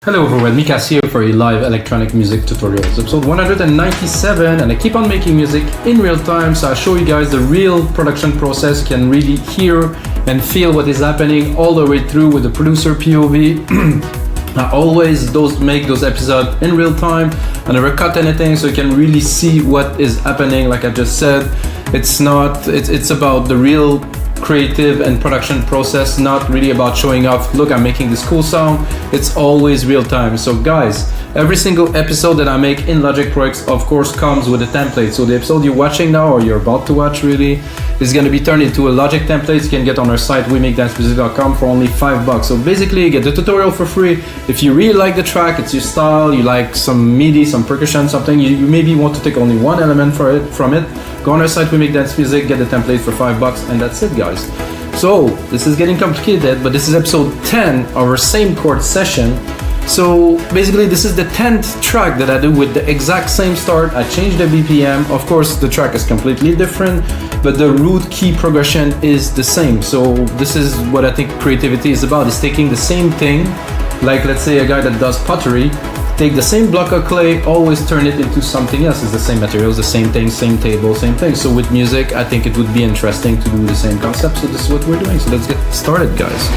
Hello everyone, Mikas here for a live electronic music tutorials, episode 197, and I keep on making music in real time, so I show you guys the real production process. You can really hear and feel what is happening all the way through with the producer POV. I always make those episodes in real time. I never cut anything, so you can really see what is happening. Like I just said, it's about the real creative and production process, not really about showing off, look, I'm making this cool sound. It's always real time. So guys, every single episode that I make in Logic Pro X, of course, comes with a template. So the episode you're watching now, or you're about to watch really, is going to be turned into a Logic template. You can get on our site, wemakedancemusic.com, for only $5. So basically you get the tutorial for free. If you really like the track, it's your style, you like some MIDI, some percussion, something, you maybe want to take only one element from it, go on our site, We Make Dance Music, get the template for $5, and that's it, guys. So this is getting complicated, but this is episode 10 of our same chord session. So basically this is the 10th track that I do with the exact same start. I changed the BPM. Of course the track is completely different, but the root key progression is the same. So this is what I think creativity is about, is taking the same thing, like let's say a guy that does pottery, take the same block of clay, always turn it into something else. It's the same materials, the same thing, same table, same thing. So with music, I think it would be interesting to do the same concept. So this is what we're doing. So let's get started, guys.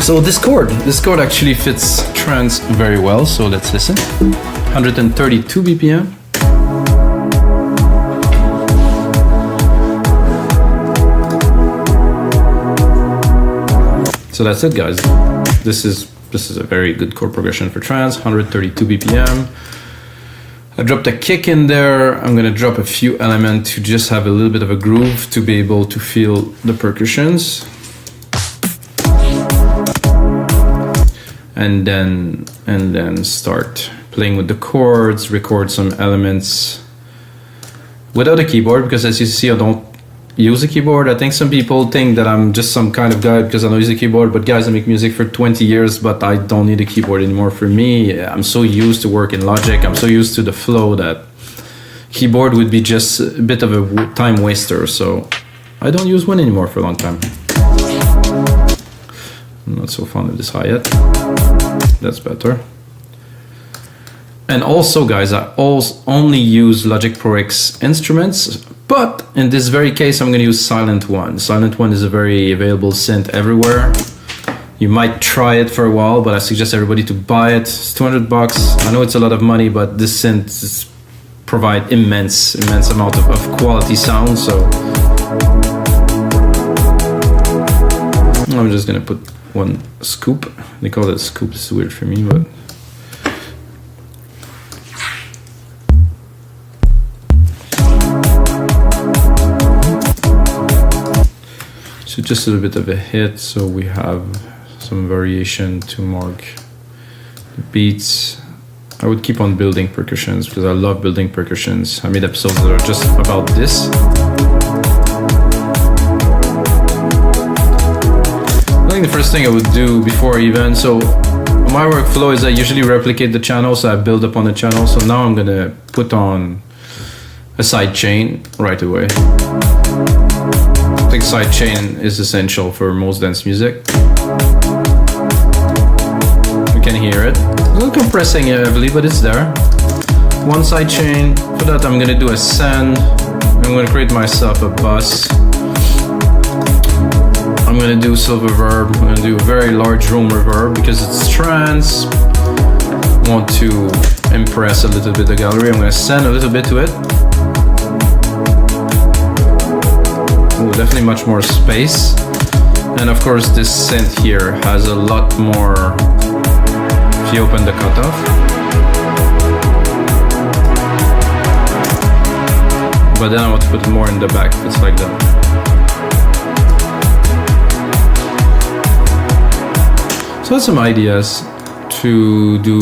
So this chord actually fits trance very well. So let's listen. 132 BPM. So that's it, guys. This is a very good chord progression for trance, 132 BPM. I dropped a kick in there. I'm gonna drop a few elements to just have a little bit of a groove to be able to feel the percussions. And then start playing with the chords, record some elements without a keyboard, because as you see, I don't use a keyboard. I think some people think that I'm just some kind of guy because I don't use a keyboard, but guys, I make music for 20 years, but I don't need a keyboard anymore. For me, I'm so used to work in Logic, I'm so used to the flow that keyboard would be just a bit of a time waster, so I don't use one anymore for a long time. I'm not so fond of this hi-hat. That's better. And also, guys, I only use Logic Pro X instruments, but in this very case, I'm going to use Sylenth1. Sylenth1 is a very available synth everywhere. You might try it for a while, but I suggest everybody to buy it. It's $200. I know it's a lot of money, but this synth provide immense amount of quality sound. So I'm just going to put one scoop. They call it a scoop. It's weird for me, but so just a little bit of a hit, so we have some variation to mark the beats. I would keep on building percussions because I love building percussions. I made episodes that are just about this. I think the first thing I would do before even, so my workflow is I usually replicate the channel, so I build up on the channel. So now I'm gonna put on a side chain right away. I think side chain is essential for most dance music. You can hear it. A little compressing heavily, but it's there. One side chain. For that I'm gonna do a send. I'm gonna create myself a bus. I'm gonna do silver reverb. I'm gonna do a very large room reverb because it's trance. I want to impress a little bit the gallery. I'm gonna send a little bit to it. Ooh, definitely much more space. And of course this synth here has a lot more if you open the cutoff. But then I want to put it more in the back. It's like that. So some ideas to do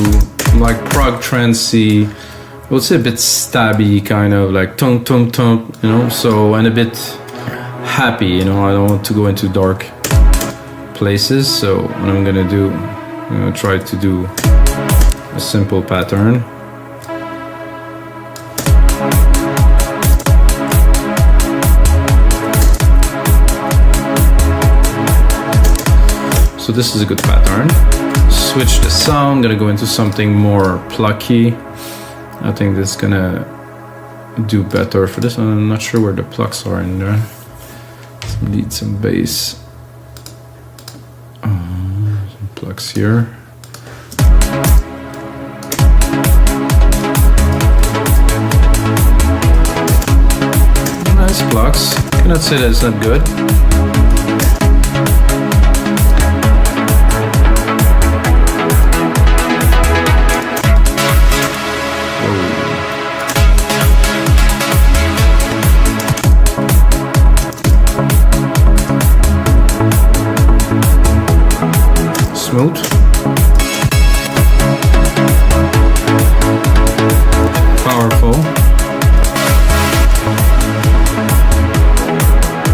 like prog trancey, I would say a bit stabby, kind of like tunk tunk tunk, you know, so, and a bit happy, you know. I don't want to go into dark places, so what I'm gonna do, I'm gonna try to do a simple pattern. So this is a good pattern. switch the sound, gonna go into something more plucky. I think this is gonna do better for this one. I'm not sure where the plucks are in there. Some lead, some bass. Some plucks here. Nice plucks. Cannot say that it's not good. Smooth. Powerful.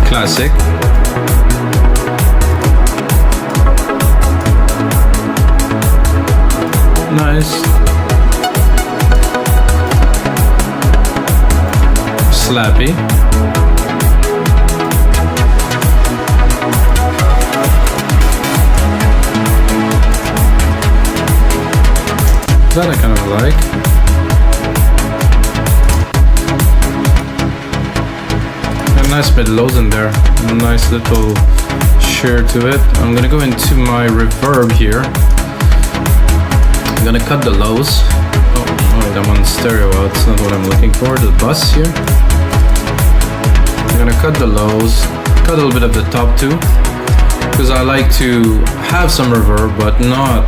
Classic. Nice. Slappy. That I kind of like. A nice bit lows in there. A nice little share to it. I'm gonna go into my reverb here. I'm gonna cut the lows. Oh, I'm on stereo out. It's not what I'm looking for. The bus here. I'm gonna cut the lows. Cut a little bit of the top too, because I like to have some reverb, but not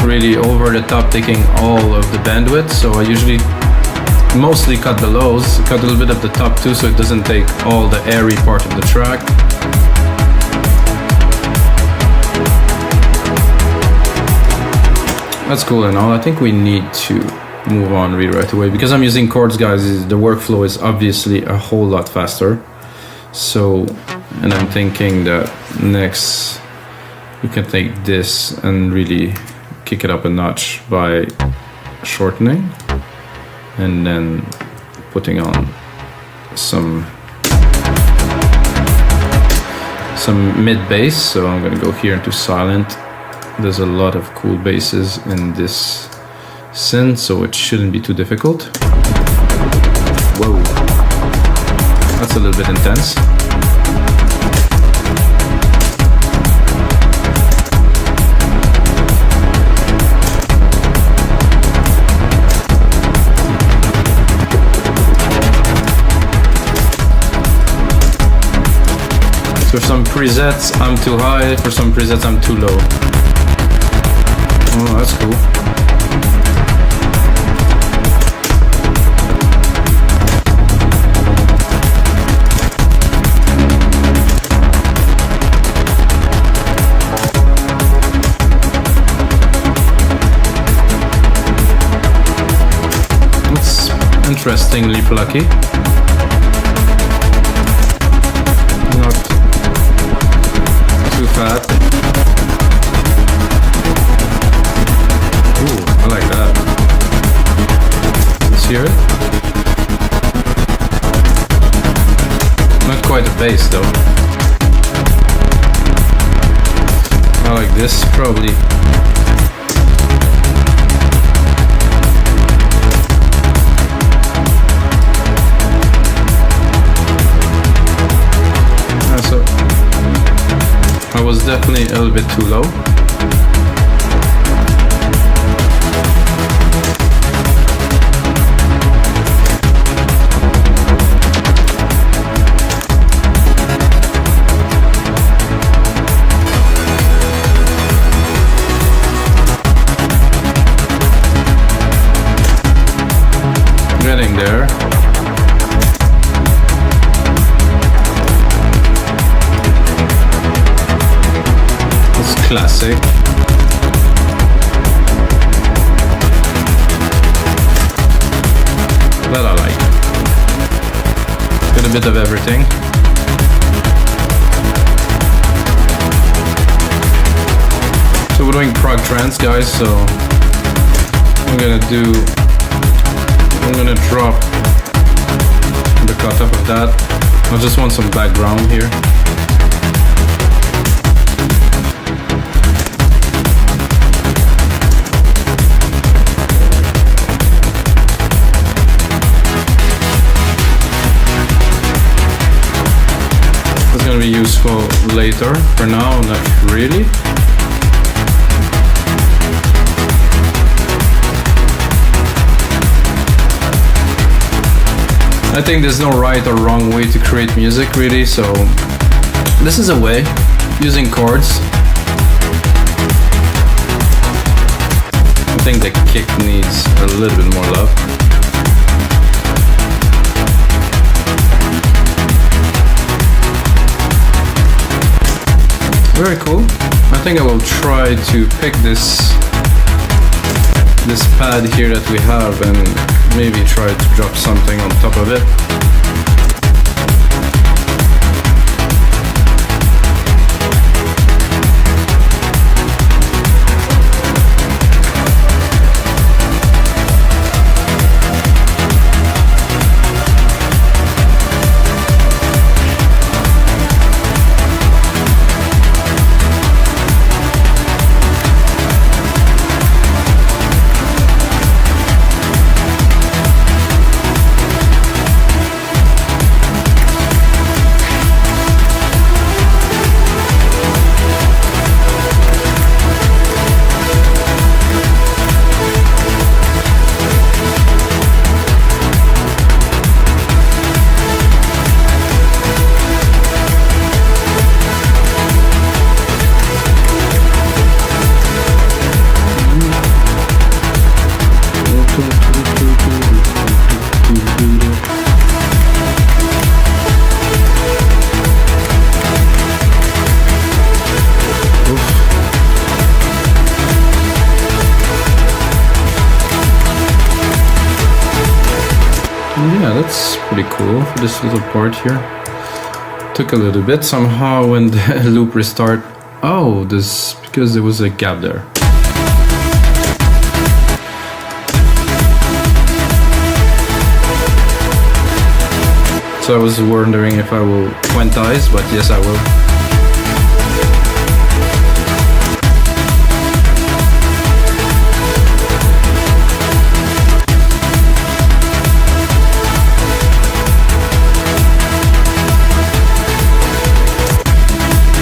really over the top, taking all of the bandwidth. So I usually mostly cut the lows, cut a little bit of the top too, so it doesn't take all the airy part of the track. That's cool and all. I think we need to move on really right away, because I'm using chords, guys. The workflow is obviously a whole lot faster. So, and I'm thinking that next we can take this and really kick it up a notch by shortening and then putting on some mid bass. So I'm gonna go here into Sylenth. There's a lot of cool basses in this synth, so it shouldn't be too difficult. Whoa, that's a little bit intense. For some presets, I'm too high. For some presets, I'm too low. Oh, that's cool. It's interestingly plucky. Not too fat. Ooh, I like that. Let's hear it. Not quite a bass though. I like this probably. So I was definitely a little bit too low. Getting there. It's classic. That I like. Got a bit of everything. So we're doing prog trance, guys, so I'm gonna drop the cutoff of that. I just want some background here. be useful later. For now, not really. I think there's no right or wrong way to create music really, so this is a way, using chords. I think the kick needs a little bit more love. Very cool. I think I will try to pick this pad here that we have and maybe try to drop something on top of it. Yeah, that's pretty cool for this little part here. Took a little bit somehow when the loop restart. Oh, this because there was a gap there. So I was wondering if I will quantize, but yes, I will.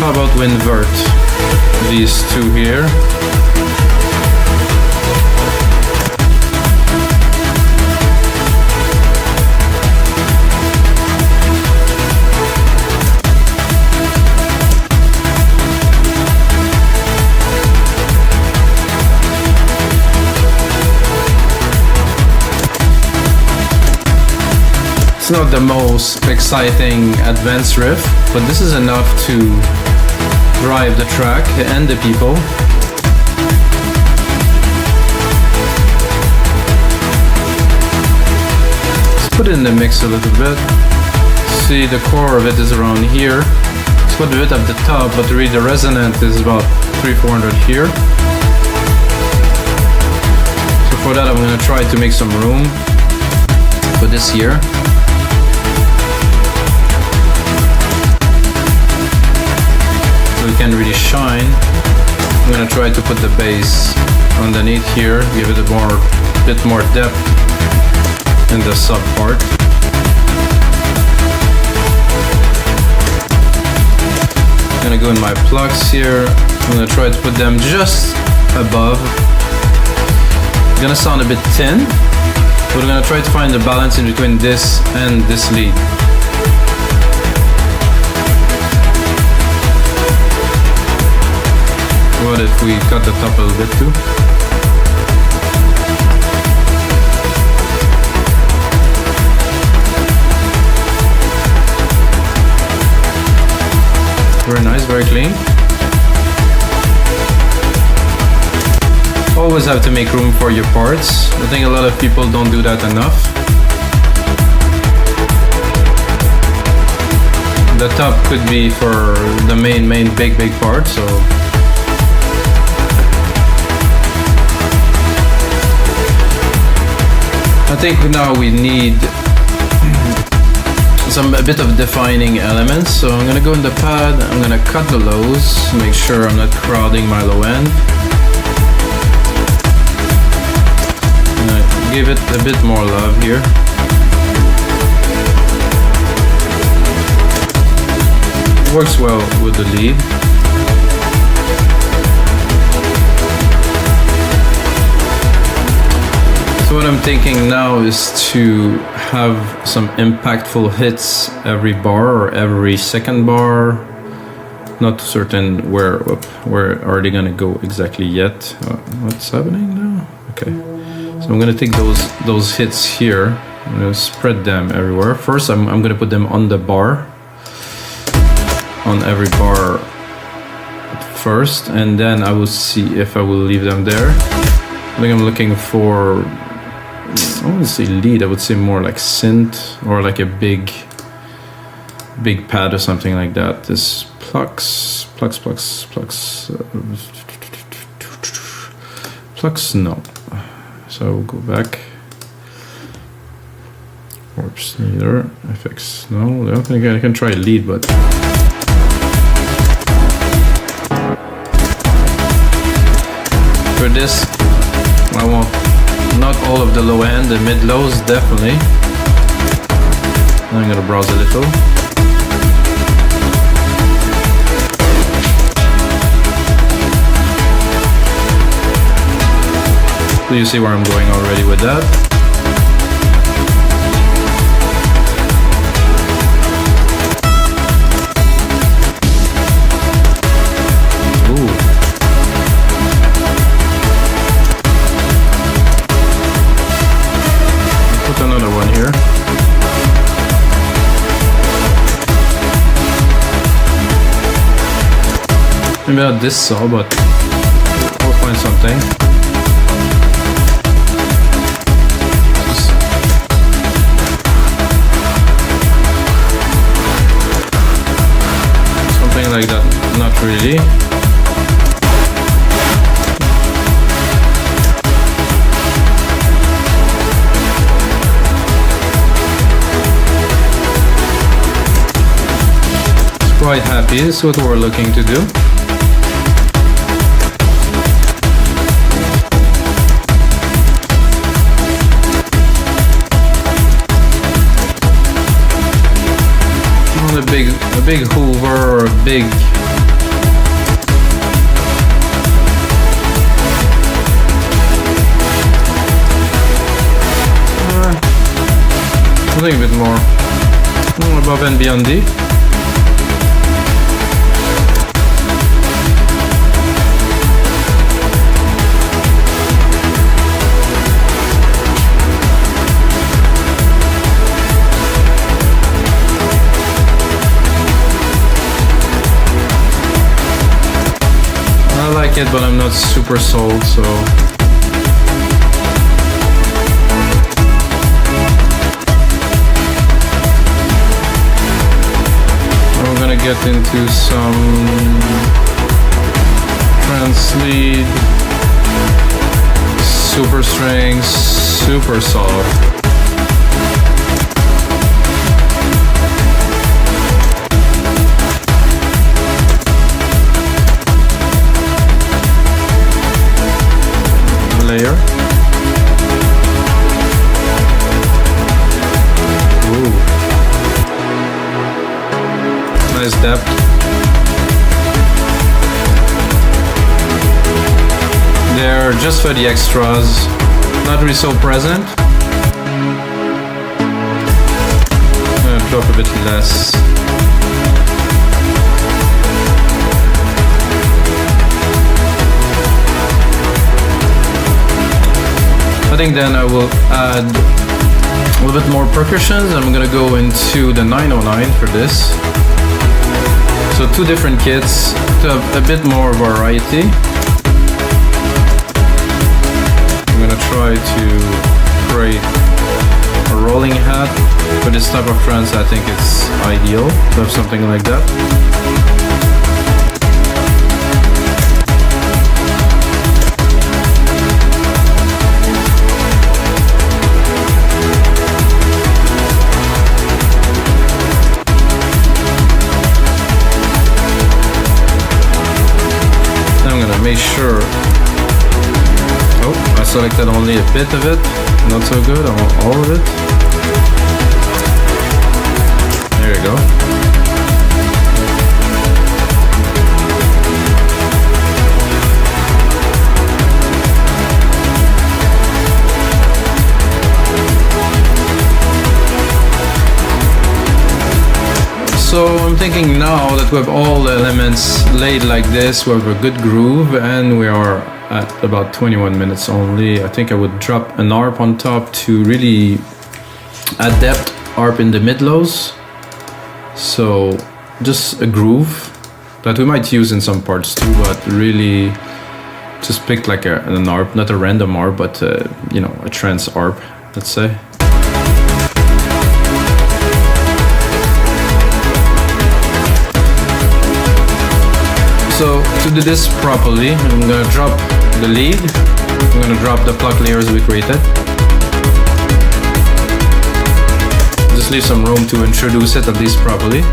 How about we invert these two here? It's not the most exciting advanced riff, but this is enough to drive the track and the people. Let's put it in the mix a little bit. See, the core of it is around here. Let's put a bit at the top, but really the resonant is about 300-400 here. So for that I'm going to try to make some room for this here. So we can really shine. I'm gonna try to put the bass underneath here, give it a bit more depth in the sub part. I'm gonna go in my plugs here. I'm gonna try to put them just above. It's gonna sound a bit thin, but we're gonna try to find the balance in between this and this lead. What if we cut the top a little bit too? Very nice, very clean. Always have to make room for your parts. I think a lot of people don't do that enough. The top could be for the main big part, so I think now we need a bit of defining elements. So I'm gonna go in the pad, I'm gonna cut the lows, make sure I'm not crowding my low end. I'm gonna give it a bit more love here. It works well with the lead. So what I'm thinking now is to have some impactful hits every bar or every second bar. Not certain where are they gonna go exactly yet. What's happening now? Okay, so I'm gonna take those hits here. I'm gonna spread them everywhere. First, I'm gonna put them on the bar, on every bar first, and then I will see if I will leave them there. I think I'm looking for, I wouldn't say lead, I would say more like synth or like a big pad or something like that. This plucks, no. So we'll go back. Warps neither. FX no. I don't think I can try lead, but for this I want not all of the low end, the mid lows definitely. I'm gonna browse a little. So you see where I'm going already with that. Ooh. Put another one here. Maybe not this saw, but we'll find something. Like that, not really. It's quite happy. This is what we're looking to do. A big Hoover or a big something a bit more above and beyond D. It, but I'm not super sold, so we're gonna get into some trance lead, super strings, super soft. Layer. Ooh. Nice depth. They're just for the extras, not really so present. I'm gonna drop a bit less. I think then I will add a little bit more percussions. I'm gonna go into the 909 for this. So two different kits to have a bit more variety. I'm gonna try to create a rolling hat. For this type of trance, I think it's ideal to have something like that. Make sure. Oh, I selected only a bit of it. Not so good. I want all of it. There you go. So I'm thinking now that we have all the elements laid like this, we have a good groove, and we are at about 21 minutes only. I think I would drop an ARP on top to really add depth, ARP in the mid-lows. So just a groove that we might use in some parts too, but really just pick like an ARP, not a random ARP, but you know, a trance ARP, let's say. So to do this properly, I'm gonna drop the lead, I'm gonna drop the pluck layers we created. Just leave some room to introduce it at least properly.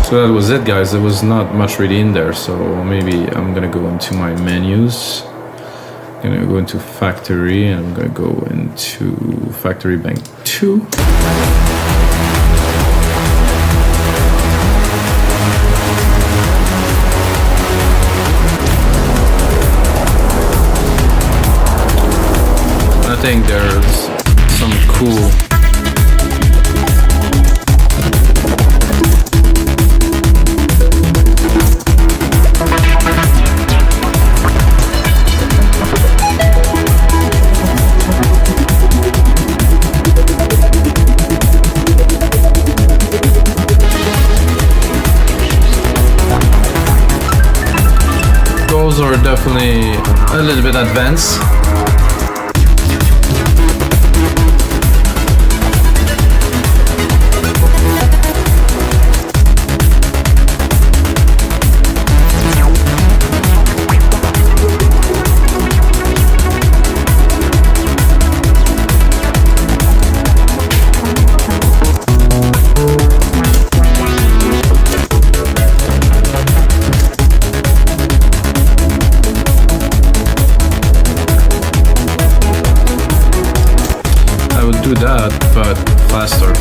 So that was it, guys. There was not much really in there, so maybe I'm gonna go into my menus. I'm gonna go into factory, and I'm gonna go into factory bank 2. I think there's some cool are definitely a little bit advanced. Do that, but faster.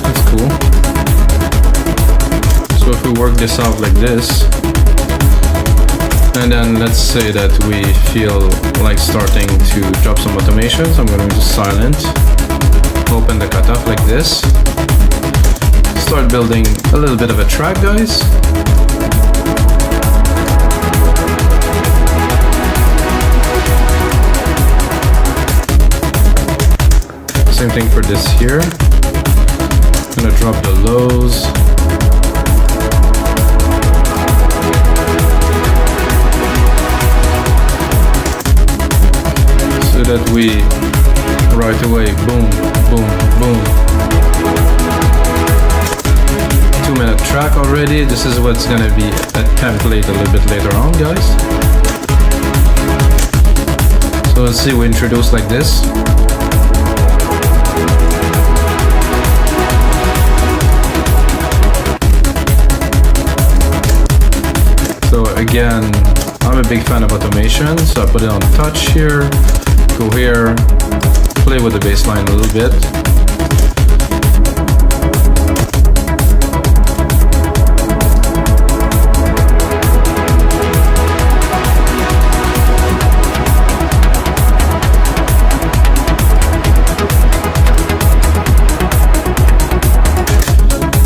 That's cool. So if we work this out like this, and then let's say that we feel like starting to drop some automations. I'm going to use Sylenth, open the cutoff like this, start building a little bit of a track, guys. Same thing for this here. I'm going to drop the lows. So that we right away, boom, boom, boom. 2-minute track already. This is what's gonna be a template a little bit later on, guys. So let's see, we introduce like this. So again, I'm a big fan of automation, so I put it on touch here. Go here, play with the bass line a little bit.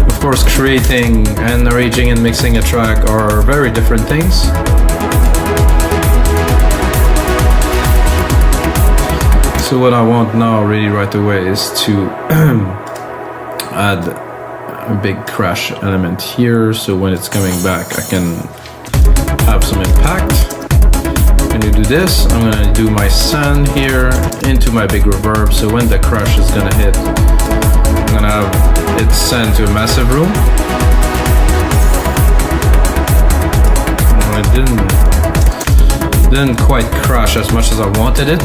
Of course, creating and arranging and mixing a track are very different things. So what I want now really right away is to add a big crash element here, so when it's coming back I can have some impact. When you do this, I'm gonna do my send here into my big reverb, so when the crash is gonna hit, I'm gonna have it send to a massive room. No, it didn't. Didn't quite crash as much as I wanted it.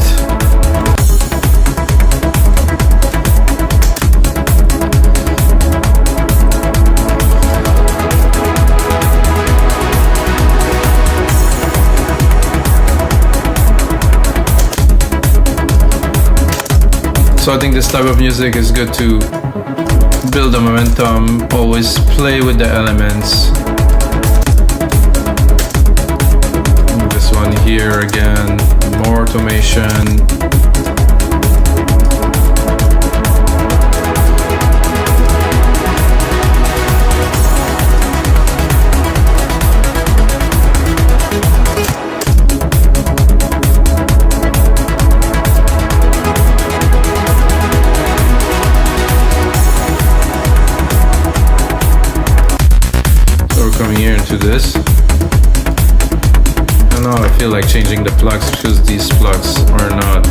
So I think this type of music is good to build the momentum, always play with the elements. This one here again, more automation. Here into this, and now I feel like changing the plugs because these plugs are not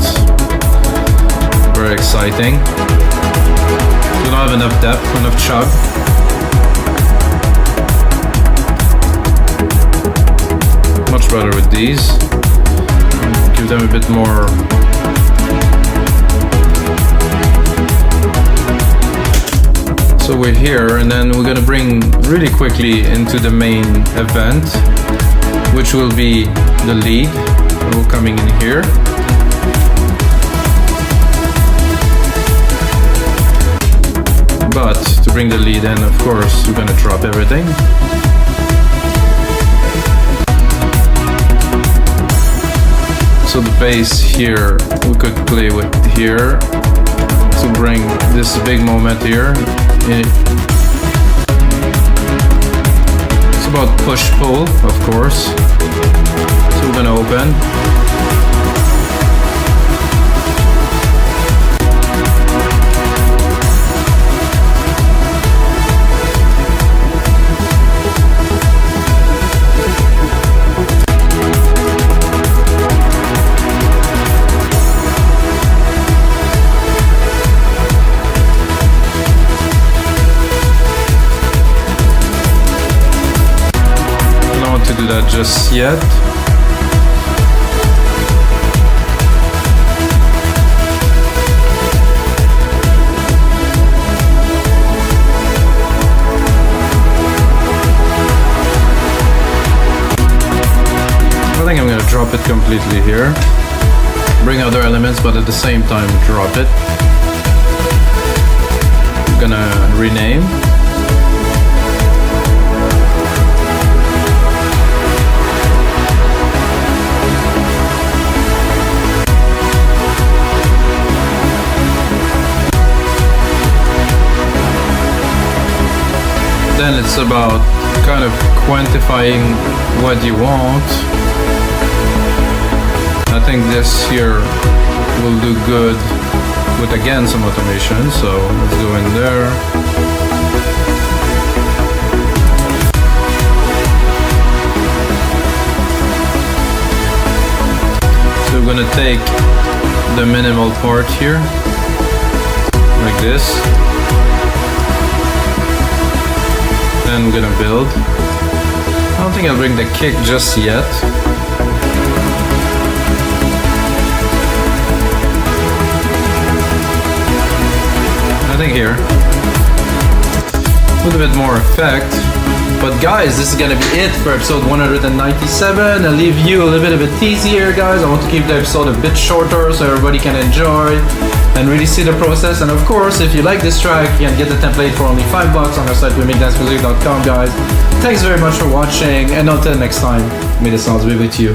very exciting. Do not have enough depth, enough chug. Much better with these. Give them a bit more So we're here, and then we're gonna bring really quickly into the main event, which will be the lead. We're coming in here. But to bring the lead in, of course, we're gonna drop everything. So the bass here, we could play with here to bring this big moment here. It's about push-pull, of course. So we're gonna open. Do that just yet. I think I'm gonna drop it completely here. Bring other elements, but at the same time drop it. I'm gonna rename. Then it's about kind of quantifying what you want. I think this here will do good with, again, some automation. So let's go in there. So we're gonna take the minimal part here, like this. And we're gonna build. I don't think I'll bring the kick just yet. I think here. With a bit more effect. But guys, this is gonna be it for episode 197. I'll leave you a little bit of a tease here, guys. I want to keep the episode a bit shorter so everybody can enjoy and really see the process. And of course, if you like this track, you can get the template for only $5 on our site, wemakedancemusic.com, guys. Thanks very much for watching, and until next time, may the sounds be with you.